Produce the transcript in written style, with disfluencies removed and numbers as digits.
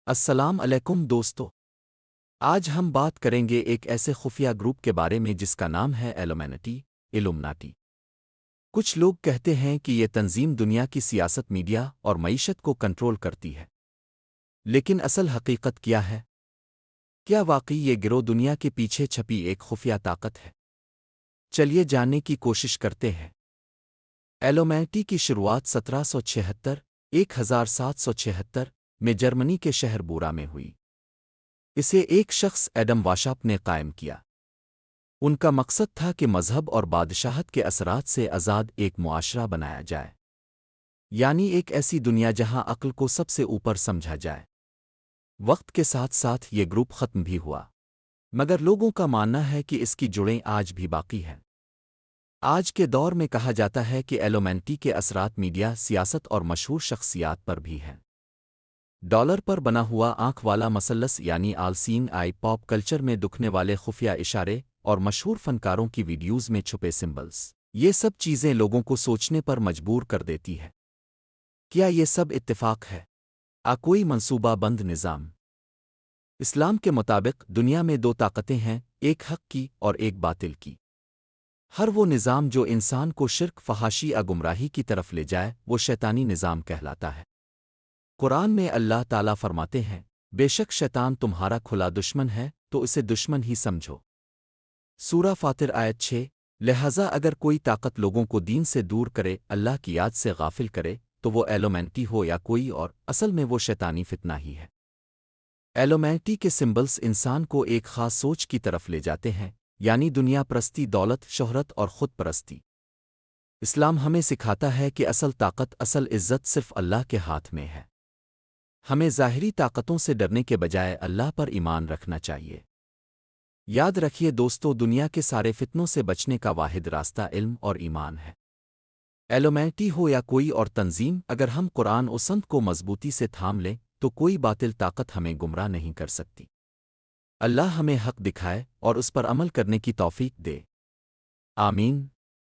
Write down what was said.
السلام علیکم دوستو، آج ہم بات کریں گے ایک ایسے خفیہ گروپ کے بارے میں جس کا نام ہے ایلومینٹی ایلومناٹی۔ کچھ لوگ کہتے ہیں کہ یہ تنظیم دنیا کی سیاست، میڈیا اور معیشت کو کنٹرول کرتی ہے، لیکن اصل حقیقت کیا ہے؟ کیا واقعی یہ گروہ دنیا کے پیچھے چھپی ایک خفیہ طاقت ہے؟ چلیے جاننے کی کوشش کرتے ہیں۔ ایلومینٹی کی شروعات 1776 میں جرمنی کے شہر بورا میں ہوئی۔ اسے ایک شخص ایڈم واشاپ نے قائم کیا۔ ان کا مقصد تھا کہ مذہب اور بادشاہت کے اثرات سے آزاد ایک معاشرہ بنایا جائے، یعنی ایک ایسی دنیا جہاں عقل کو سب سے اوپر سمجھا جائے۔ وقت کے ساتھ ساتھ یہ گروپ ختم بھی ہوا، مگر لوگوں کا ماننا ہے کہ اس کی جڑیں آج بھی باقی ہیں۔ آج کے دور میں کہا جاتا ہے کہ ایلومینٹی کے اثرات میڈیا، سیاست اور مشہور شخصیات پر بھی ہیں۔ ڈالر پر بنا ہوا آنکھ والا مثلث یعنی آل سینگ آئی، پاپ کلچر میں دکھنے والے خفیہ اشارے اور مشہور فنکاروں کی ویڈیوز میں چھپے سمبلز، یہ سب چیزیں لوگوں کو سوچنے پر مجبور کر دیتی ہے۔ کیا یہ سب اتفاق ہے؟ کوئی منصوبہ بند نظام؟ اسلام کے مطابق دنیا میں دو طاقتیں ہیں، ایک حق کی اور ایک باطل کی۔ ہر وہ نظام جو انسان کو شرک، فحاشی یا گمراہی کی طرف لے جائے وہ شیطانی نظام کہلاتا ہے۔ قرآن میں اللہ تعالیٰ فرماتے ہیں، بے شک شیطان تمہارا کھلا دشمن ہے تو اسے دشمن ہی سمجھو۔ سورہ فاطر آیت 6۔ لہذا اگر کوئی طاقت لوگوں کو دین سے دور کرے، اللہ کی یاد سے غافل کرے، تو وہ ایلومینٹی ہو یا کوئی اور، اصل میں وہ شیطانی فتنہ ہی ہے۔ ایلومینٹی کے سمبلز انسان کو ایک خاص سوچ کی طرف لے جاتے ہیں، یعنی دنیا پرستی، دولت، شہرت اور خود پرستی۔ اسلام ہمیں سکھاتا ہے کہ اصل طاقت، اصل عزت صرف اللہ کے ہاتھ میں ہے۔ ہمیں ظاہری طاقتوں سے ڈرنے کے بجائے اللہ پر ایمان رکھنا چاہیے۔ یاد رکھیے دوستو، دنیا کے سارے فتنوں سے بچنے کا واحد راستہ علم اور ایمان ہے۔ ایلومینٹی ہو یا کوئی اور تنظیم، اگر ہم قرآن و سنت کو مضبوطی سے تھام لیں تو کوئی باطل طاقت ہمیں گمراہ نہیں کر سکتی۔ اللہ ہمیں حق دکھائے اور اس پر عمل کرنے کی توفیق دے۔ آمین۔